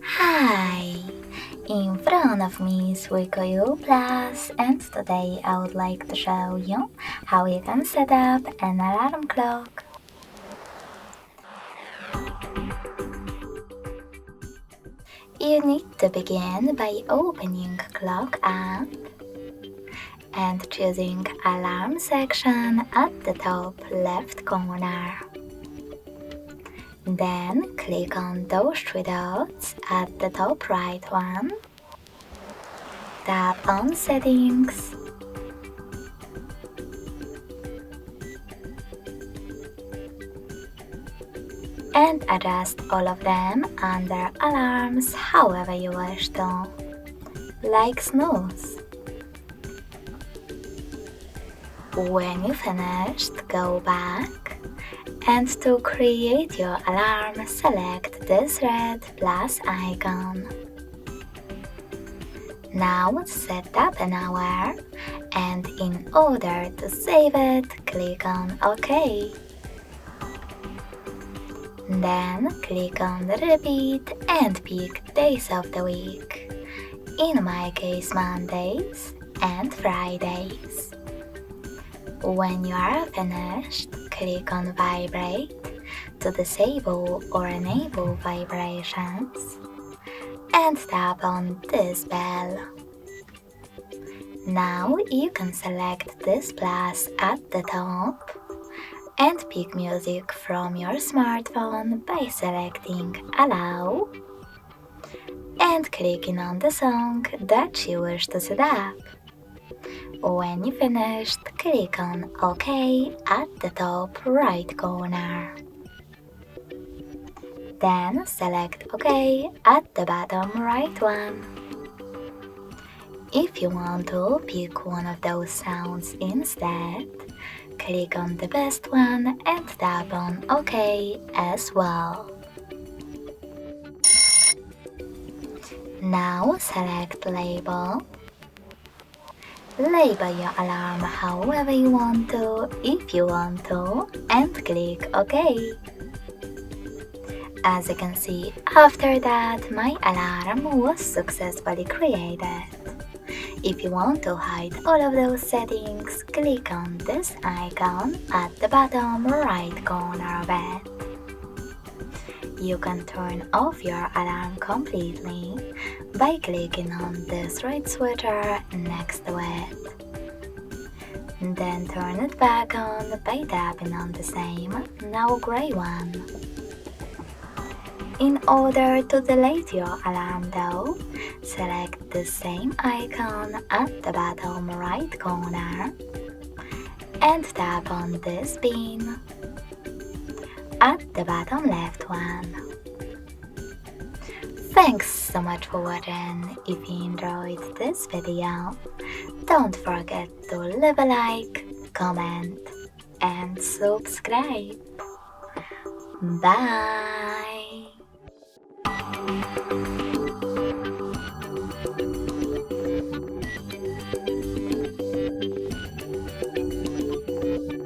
Hi! In front of me is WIKO U Pulse, and today I would like to show you how you can set up an alarm clock. You need to begin by opening Clock app and choosing Alarm section at the top left corner. Then click on those three dots at the top right one. Tap on Settings. And adjust all of them under Alarms however you wish to, like snooze. When you finished, go back, and to create your alarm, select this red plus icon. Now set up an hour, and in order to save it, click on OK. Then click on Repeat and pick days of the week, in my case Mondays and Fridays. When you are finished, click on Vibrate to disable or enable vibrations and tap on this bell. Now you can select this plus at the top and pick music from your smartphone by selecting Allow and clicking on the song that you wish to set up. When you finished, click on OK at the top right corner. Then select OK at the bottom right one. If you want to pick one of those sounds instead, click on the best one and tap on OK as well. Now select Label. Label your alarm however you want to, if you want to, and click OK. As you can see, after that, my alarm was successfully created. If you want to hide all of those settings, click on this icon at the bottom right corner of it. You can turn off your alarm completely by clicking on this red switcher next to it. Then turn it back on by tapping on the same, now gray one. In order to delete your alarm though, select the same icon at the bottom right corner and tap on this pin at the bottom left one. Thanks so much for watching. If you enjoyed this video, don't forget to leave a like, comment and subscribe. Bye!